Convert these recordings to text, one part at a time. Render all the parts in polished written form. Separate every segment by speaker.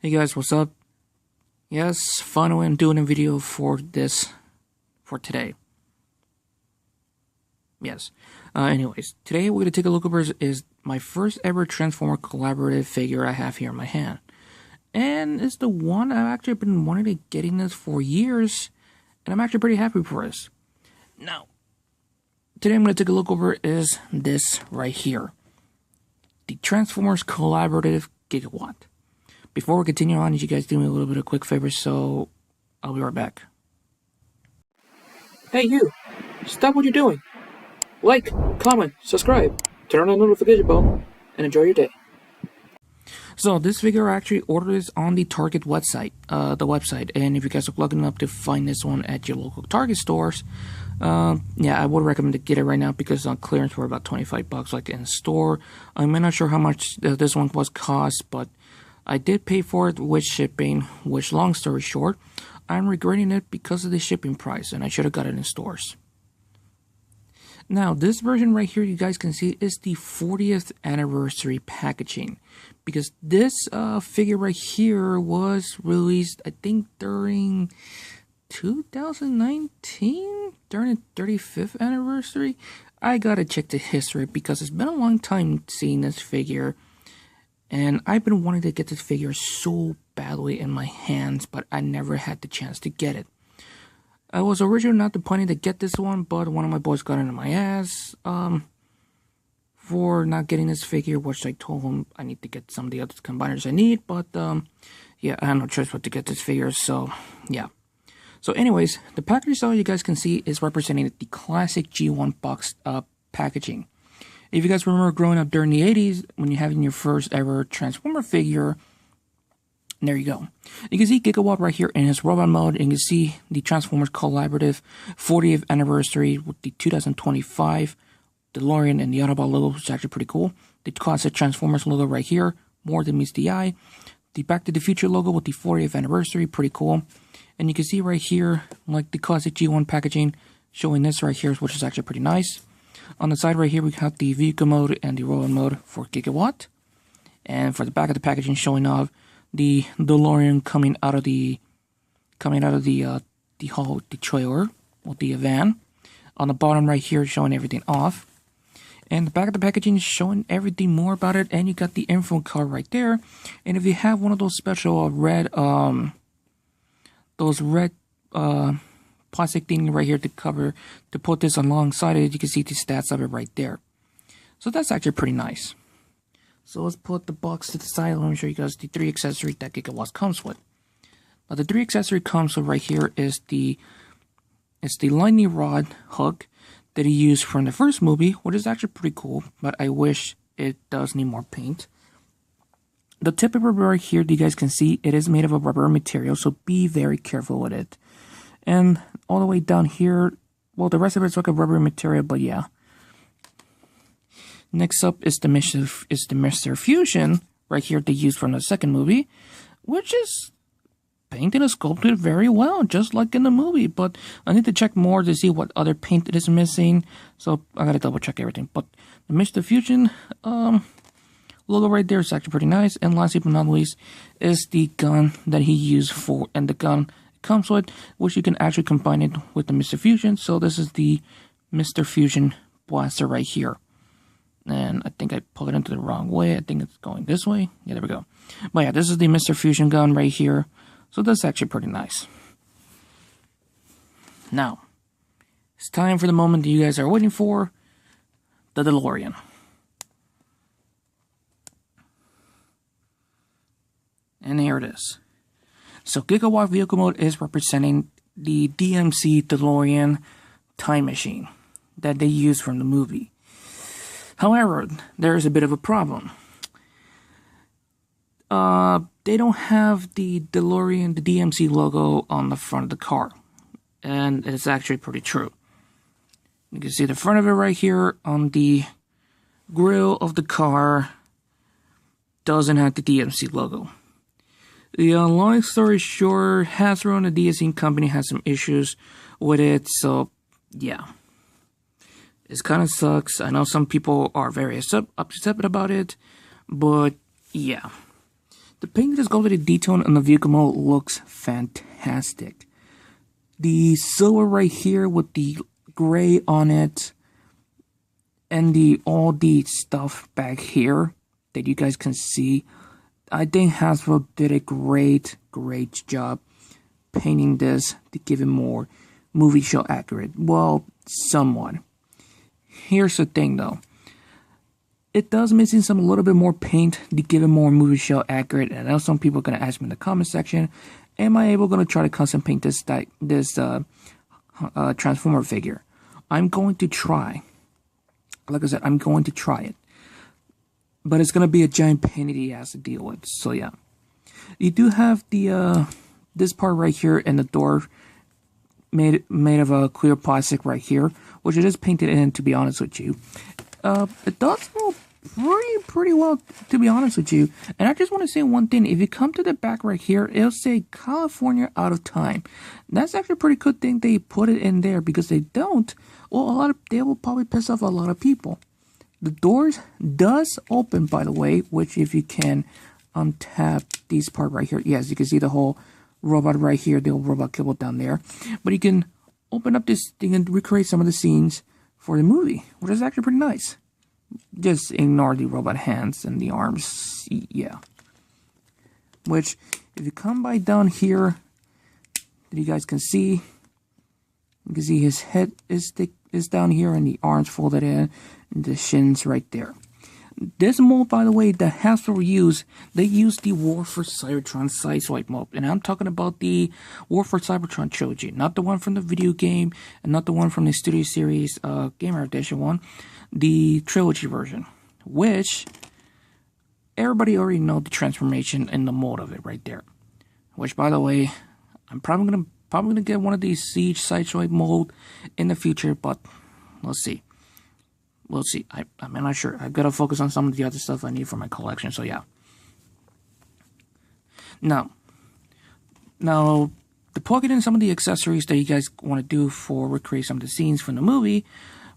Speaker 1: Hey guys, what's up? Yes, finally I'm doing a video for today. Yes. Anyways, today we're going to take a look over is my first ever Transformer collaborative figure I have here in my hand. And it's the one I've actually been wanting to getting this for years, and I'm actually pretty happy for this. Now, today I'm going to take a look over is this right here. The Transformers Collaborative Gigawatt. Before we continue on, you guys do me a little bit of quick favor, so I'll be right back.
Speaker 2: Hey you! Stop what you're doing! Like, comment, subscribe, turn on the notification bell, and enjoy your day.
Speaker 1: So this figure I actually ordered this on the Target website, and if you guys are looking up to find this one at your local Target stores, yeah, I would recommend to get it right now because it's on clearance for about $25, like in store. I'm not sure how much this one was cost, but I did pay for it with shipping, which, long story short, I'm regretting it because of the shipping price, and I should have got it in stores. Now, this version right here, you guys can see, is the 40th anniversary packaging, because this figure right here was released, I think, during 2019, during the 35th anniversary. I gotta check the history because it's been a long time seeing this figure. And I've been wanting to get this figure so badly in my hands, but I never had the chance to get it. I was originally not planning to get this one, but one of my boys got into my ass for not getting this figure, which I told him I need to get some of the other combiners I need, but yeah, I had no choice but to get this figure, so yeah. So anyways, the package style you guys can see is representing the classic G1 box packaging. If you guys remember growing up during the 80s, when you're having your first ever Transformer figure, there you go. You can see Gigawatt right here in his robot mode, and you can see the Transformers Collaborative 40th anniversary with the 2025 DeLorean and the Autobot logo, which is actually pretty cool. The classic Transformers logo right here, more than meets the eye. The Back to the Future logo with the 40th anniversary, pretty cool. And you can see right here, like the classic G1 packaging, showing this right here, which is actually pretty nice. On the side right here, we have the vehicle mode and the robot mode for Gigawatt. And for the back of the packaging, showing off the DeLorean coming out of the trailer with the van. On the bottom right here, showing everything off. And the back of the packaging is showing everything more about it. And you got the info card right there. And if you have one of those special red plastic thing right here to put this alongside it, you can see the stats of it right there. So that's actually pretty nice. So let's put the box to the side. Let me show you guys the 3 accessories that Gigawatt comes with. Now the 3 accessory comes with right here is the lightning rod hook that he used from the first movie, which is actually pretty cool, but I wish it does need more paint. The tip of rubber right here that you guys can see, it is made of a rubber material, so be very careful with it. And all the way down here, well, the rest of it's like a rubber material, but yeah. Next up is the Mr. Fusion right here they used from the second movie, which is painted and sculpted very well, just like in the movie. But I need to check more to see what other paint it is missing, so I gotta double check everything. But the Mr. Fusion logo right there is actually pretty nice. And lastly but not least is the gun that he used for, and the gun comes with, which you can actually combine it with the Mr. Fusion. So this is the Mr. Fusion blaster right here. And I think I pulled it into the wrong way. I think it's going this way. Yeah, there we go. But yeah, this is the Mr. Fusion gun right here. So that's actually pretty nice. Now, it's time for the moment that you guys are waiting for, the DeLorean. And here it is. So Gigawatt vehicle mode is representing the DMC DeLorean time machine that they used from the movie. However, there is a bit of a problem. They don't have the DeLorean, the DMC logo on the front of the car. And it's actually pretty true. You can see the front of it right here on the grill of the car doesn't have the DMC logo. The long story short, Hasbro and the DSC company has some issues with it, so yeah. It kind of sucks. I know some people are very upset about it, but yeah. The paint that's go to the detail on the vehicle mode looks fantastic. The silver right here with the gray on it, and all the stuff back here that you guys can see. I think Hasbro did a great job painting this to give it more movie show accurate. Well, somewhat. Here's the thing though. It does missing some a little bit more paint to give it more movie show accurate. And I know some people are gonna ask me in the comment section, am I gonna try to custom paint this Transformer figure? I'm going to try. Like I said, I'm going to try it. But it's gonna be a giant pain that he has to deal with. So yeah. You do have the this part right here and the door made of a clear plastic right here, which it is painted in, to be honest with you. It does look pretty well, to be honest with you. And I just want to say one thing. If you come to the back right here, it'll say California out of time. That's actually a pretty good thing they put it in there, because they don't, well, they will probably piss off a lot of people. The doors does open, by the way, which if you can untap this part right here, yes, you can see the whole robot right here, the old robot cable down there. But you can open up this thing and recreate some of the scenes for the movie, which is actually pretty nice. Just ignore the robot hands and the arms, yeah. Which, if you come by down here, that you guys can see, you can see his head is down here and the arms folded in, and the shins right there. This mold, by the way, that Hasbro used, they used the War for Cybertron Sideswipe mold. And I'm talking about the War for Cybertron trilogy. Not the one from the video game, and not the one from the Studio Series Gamer Edition one. The trilogy version. Which, everybody already know the transformation and the mold of it right there. Which, by the way, I'm probably gonna get one of these Siege Sideswipe mold in the future, but we'll see. We'll see. I'm not sure. I've got to focus on some of the other stuff I need for my collection, so yeah. Now, to plug it in some of the accessories that you guys want to do for recreate some of the scenes from the movie,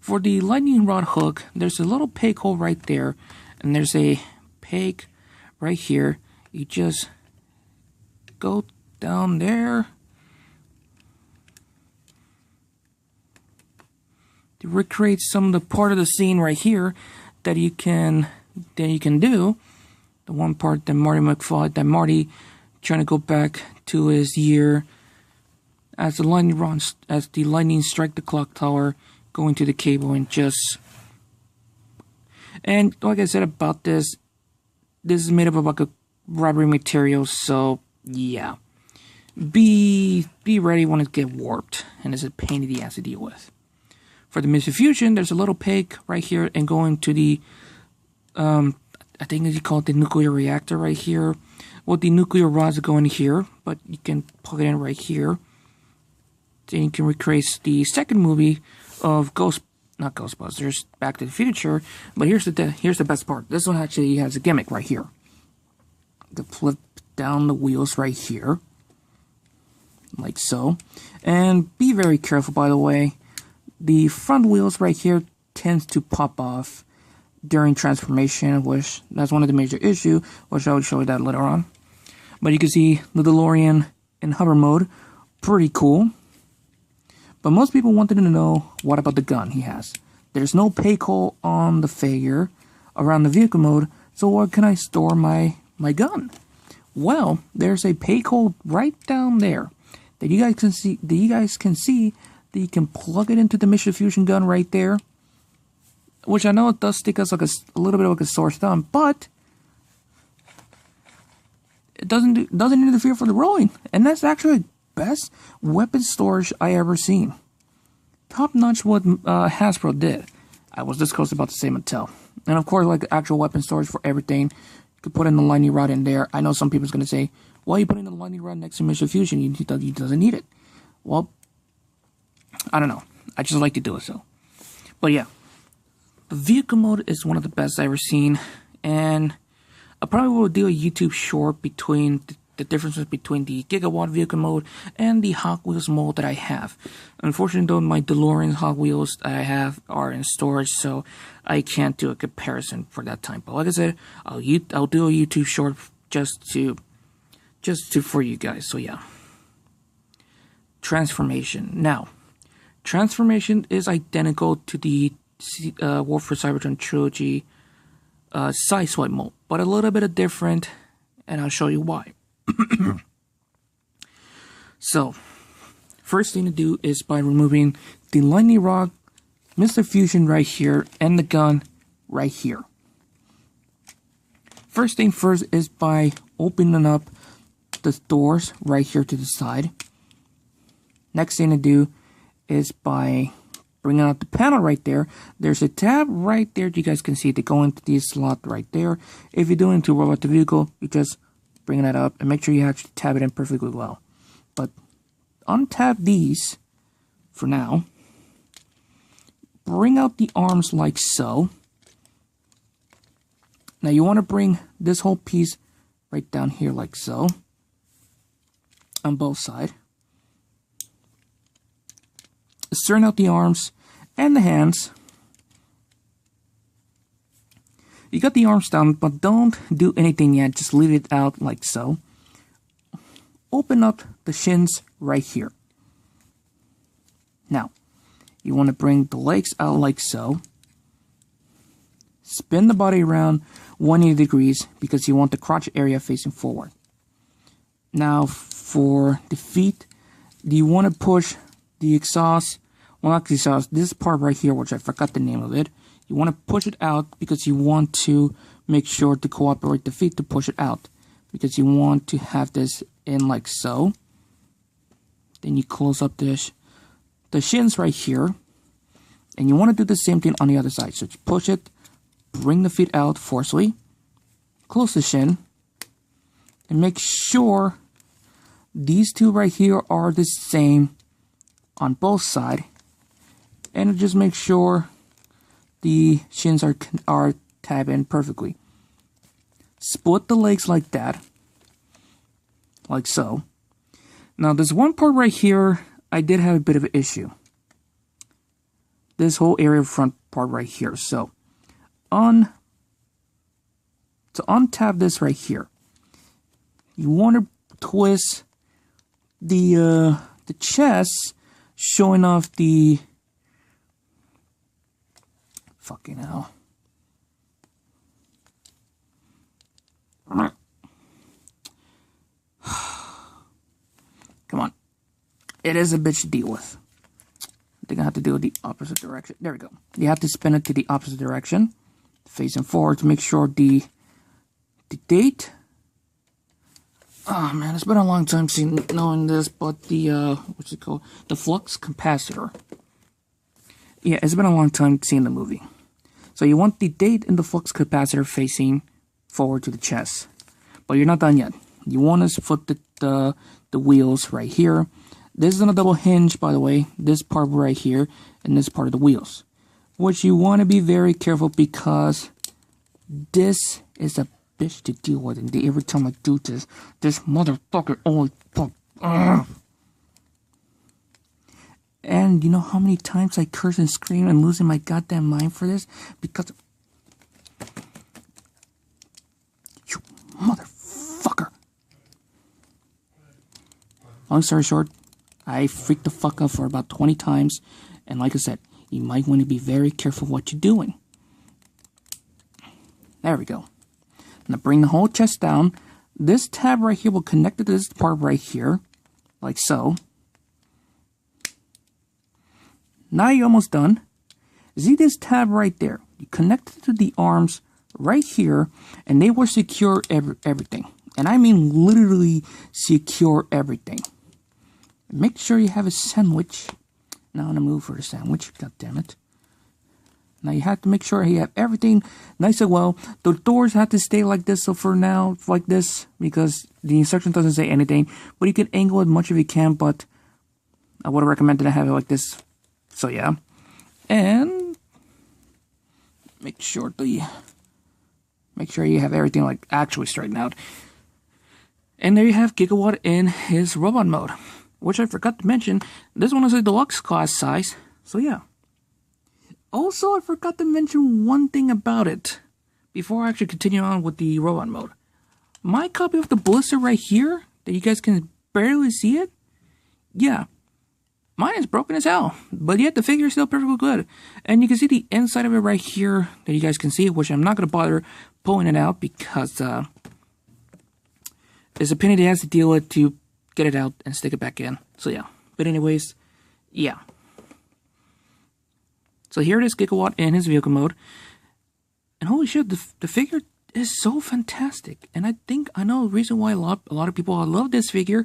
Speaker 1: for the lightning rod hook, there's a little peg hole right there, and there's a peg right here. You just go down there to recreate some of the part of the scene right here that you can do. The one part that Marty trying to go back to his year as the lightning strike the clock tower, going to the cable and like I said about this is made up of like a rubbery material, so yeah. Be ready when it get warped, and it's a pain in the ass to deal with. For the Mr. Fusion, there's a little peg right here and going to the, I think you call it the nuclear reactor right here. Well, the nuclear rods go in here, but you can plug it in right here. Then you can recreate the second movie of not Ghostbusters, Back to the Future. But here's the best part. This one actually has a gimmick right here. To flip down the wheels right here, like so. And be very careful, by the way. The front wheels right here tends to pop off during transformation, which that's one of the major issues, which I will show you that later on. But you can see the DeLorean in hover mode, pretty cool. But most people wanted to know, what about the gun he has? There's no peg hole on the figure around the vehicle mode, so where can I store my gun? Well, there's a peg hole right down there that you guys can see. That you can plug it into the Mr. Fusion gun right there, which I know it does stick us like a little bit like a sore thumb, but it doesn't interfere for the rolling, and that's actually the best weapon storage I ever seen. Top notch what Hasbro did. I was this close about to say Mattel, and of course, like actual weapon storage for everything. You could put in the lightning rod in there. I know some people's gonna say, "Why are you putting the lightning rod next to Mr. Fusion? He doesn't need it." Well, I don't know. I just like to do it so. But yeah. The vehicle mode is one of the best I've ever seen. And I probably will do a YouTube short between the differences between the Gigawatt vehicle mode and the Hot Wheels mode that I have. Unfortunately though, my DeLorean Hot Wheels that I have are in storage, so I can't do a comparison for that time. But like I said, I'll do a YouTube short just to for you guys. So yeah. Transformation. Now, transformation is identical to the War for Cybertron Trilogy side swipe mode, but a little bit different, and I'll show you why. So, first thing to do is by removing the lightning rod, Mr. Fusion right here, and the gun right here. First thing first is by opening up the doors right here to the side. Next thing to do is by bringing out the panel right there. There's a tab right there you guys can see to go into the slot right there. If you're doing to robot the vehicle, you just bring that up and make sure you actually tab it in perfectly well. But untab these for now. Bring out the arms like so. Now you want to bring this whole piece right down here like so. On both sides. Turn out the arms and the hands. You got the arms down, but don't do anything yet. Just leave it out like so. Open up the shins right here. Now, you want to bring the legs out like so. Spin the body around 180 degrees because you want the crotch area facing forward. Now, for the feet, do you want to push the exhaust? Well, not the exhaust, this part right here, which I forgot the name of it. You want to push it out because you want to make sure to cooperate the feet to push it out. Because you want to have this in like so. Then you close up the shins right here. And you want to do the same thing on the other side. So just push it, bring the feet out forcefully, close the shin, and make sure these two right here are the same on both sides. And just make sure the shins are tabbed in perfectly. Split the legs like that, like so. Now there's one part right here I did have a bit of an issue. This whole area front part right here. So to untap this right here, you want to twist the chest, showing off the fucking hell. Come on. It is a bitch to deal with. I think I have to do it the opposite direction. There we go. You have to spin it to the opposite direction, facing forward to make sure the date. Oh man, it's been a long time knowing this, but the what's it called? The flux capacitor. Yeah, it's been a long time seeing the movie. So you want the date and the flux capacitor facing forward to the chest, but you're not done yet. You want to flip the wheels right here. This is on a double hinge, by the way. This part right here and this part of the wheels, which you want to be very careful because this is a bitch to deal with. And every time I do this motherfucker always fuck. And you know how many times I curse and scream and losing my goddamn mind for this? Because you motherfucker. Long story short, I freaked the fuck out for about 20 times. And like I said, you might want to be very careful what you're doing. There we go. Now bring the whole chest down. This tab right here will connect to this part right here. Like so. Now you're almost done. See this tab right there? You connect it to the arms right here, and they will secure everything. And I mean literally secure everything. Make sure you have a sandwich. Now I'm gonna move for a sandwich. God damn it. Now you have to make sure you have everything nice and well. The doors have to stay like this. So for now, like this, because the instruction doesn't say anything. But you can angle it much if you can. But I would recommend that I have it like this. So yeah, and make sure you have everything like actually straightened out. And there you have Gigawatt in his robot mode, which I forgot to mention. This one is a deluxe class size. So yeah. Also, I forgot to mention one thing about it before I actually continue on with the robot mode. my copy of the blister right here, that you guys can barely see it, yeah, mine is broken as hell, but yet the figure is still perfectly good. And you can see the inside of it right here that you guys can see, which I'm not going to bother pulling it out because it's a pain in the ass to deal with to get it out and stick it back in. So yeah, but anyways, yeah. So here it is, Gigawatt in his vehicle mode. And holy shit, the figure is so fantastic. And I know the reason why a lot of people love this figure,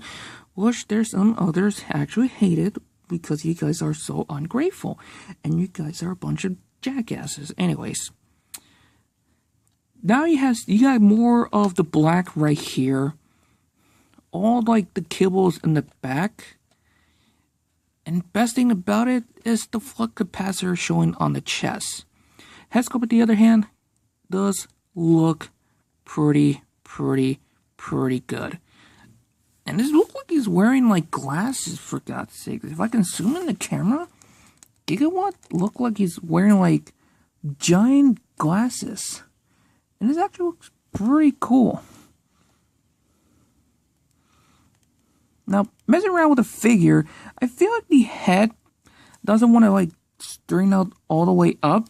Speaker 1: which there's some others actually hate it because you guys are so ungrateful. And you guys are a bunch of jackasses. Anyways. Now you got more of the black right here. All like the kibbles in the back. And best thing about it is the flux capacitor showing on the chest. Head sculpt, on the other hand, does look pretty good. And this looks like he's wearing like glasses, for God's sake. If I can zoom in the camera, Gigawatt look like he's wearing like giant glasses. And this actually looks pretty cool. Now, messing around with the figure, I feel like the head doesn't want to like straighten out all the way up.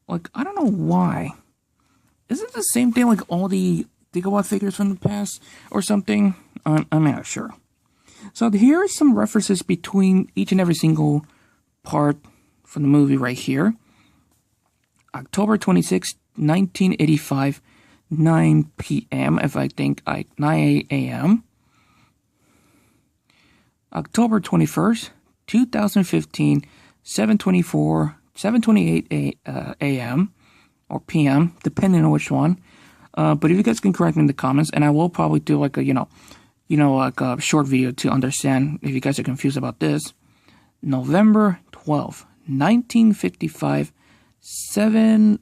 Speaker 1: Like, I don't know why. Is it the same thing like all the Gigawatt figures from the past or something? I'm not sure. So here are some references between each and every single part from the movie right here. October 26, 1985, 9 p.m. if I think 9 a.m. October 21st, 2015, 7:28 a.m. or p.m. depending on which one. But if you guys can correct me in the comments, and I will probably do like a like a short video to understand if you guys are confused about this. November 12th, 1955,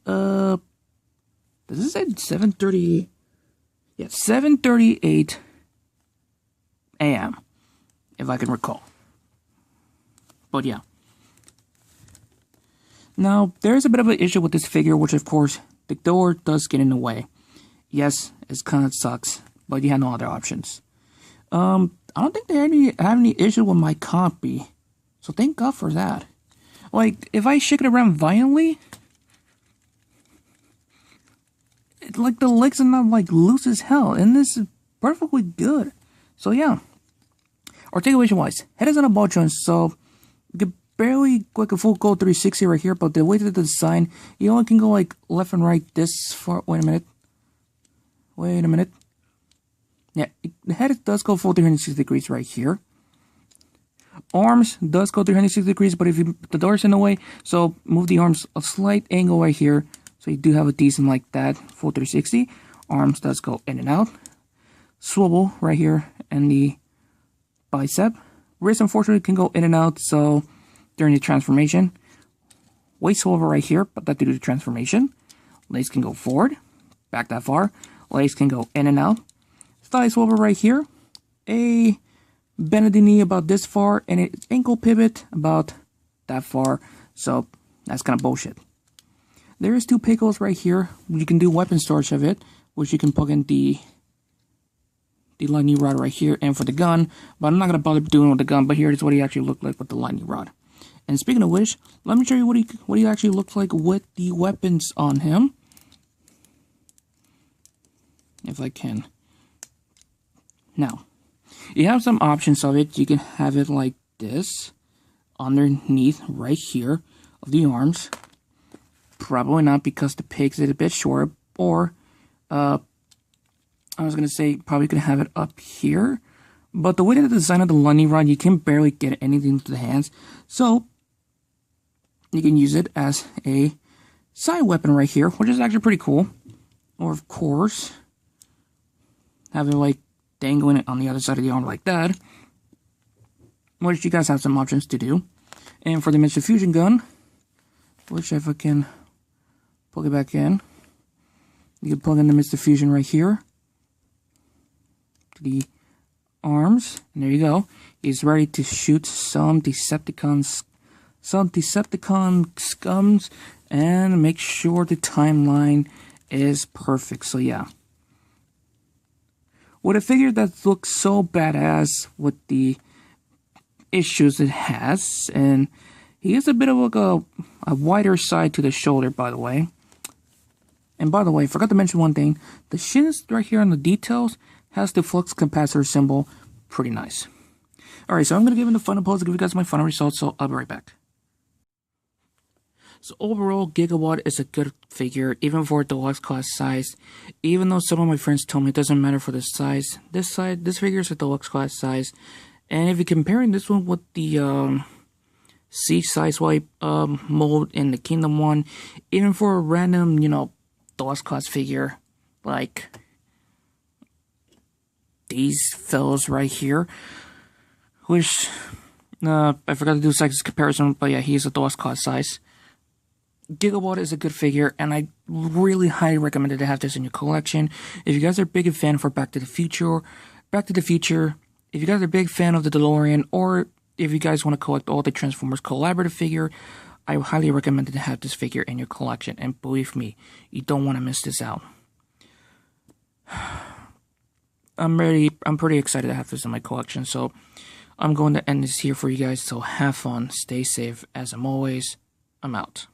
Speaker 1: does this say 7:30? Yeah, 7:38 a.m. if I can recall. But yeah. Now, there's a bit of an issue with this figure, which of course, the door does get in the way. Yes, it kind of sucks, but you have no other options. I don't think they have any issue with my copy, so thank God for that. Like, if I shake it around violently, like the legs are not like loose as hell, and this is perfectly good. So yeah. Articulation wise, head is on a ball joint, so you can barely go like a full gold 360 right here, but the way that the design, you only can go like left and right this far. Wait a minute. Yeah, the head does go full 360 degrees right here. Arms does go 360 degrees, but if the door's in the way, so move the arms a slight angle right here, so you do have a decent like that full 360. Arms does go in and out. Swivel right here, and the bicep. Wrist unfortunately can go in and out, so during the transformation. Waist swivel right here, but that due to the transformation. Legs can go forward, back that far. Legs can go in and out. Thigh swivel right here. A bend of the knee about this far, and an ankle pivot about that far. So that's kind of bullshit. There is two pickles right here. You can do weapon storage of it, which you can plug in the lightning rod right here, and for the gun, but I'm not going to bother doing with the gun, but here is what he actually looked like with the lightning rod. And speaking of which, let me show you what he actually looks like with the weapons on him. If I can. Now, you have some options of it. You can have it like this, underneath right here of the arms. Probably not, because the pig's is a bit short, or I was going to say, probably could have it up here. But the way that the design of the lightning rod, you can barely get anything to the hands. So, you can use it as a side weapon right here, which is actually pretty cool. Or, of course, have it like dangling it on the other side of the arm like that. Which you guys have some options to do. And for the Mr. Fusion gun, which if I can plug it back in, you can plug in the Mr. Fusion right here. The arms, and there you go. He's ready to shoot some Decepticon scums, and make sure the timeline is perfect. So yeah, with a figure that looks so badass with the issues it has, and he has a bit of like a wider side to the shoulder, by the way. And by the way, forgot to mention one thing. The shins right here on the details has the flux capacitor symbol. Pretty nice. Alright, so I'm going to give him the final pose to give you guys my final results, so I'll be right back. So overall, Gigawatt is a good figure, even for a deluxe class size. Even though some of my friends told me it doesn't matter for the size, this figure is a deluxe class size. And if you're comparing this one with the Siege Sizewipe mold in the Kingdom one, even for a random, deluxe class figure like these fellows right here, which I forgot to do size comparison, but yeah, he's a deluxe class size. Gigawatt is a good figure, and I really highly recommend it to have this in your collection. If you guys are a big fan for Back to the Future, if you guys are a big fan of the DeLorean, or if you guys want to collect all the Transformers Collaborative figure, I highly recommend it to have this figure in your collection. And believe me, you don't want to miss this out. I'm pretty excited to have this in my collection, so I'm going to end this here for you guys. So have fun, stay safe. As I'm always, I'm out.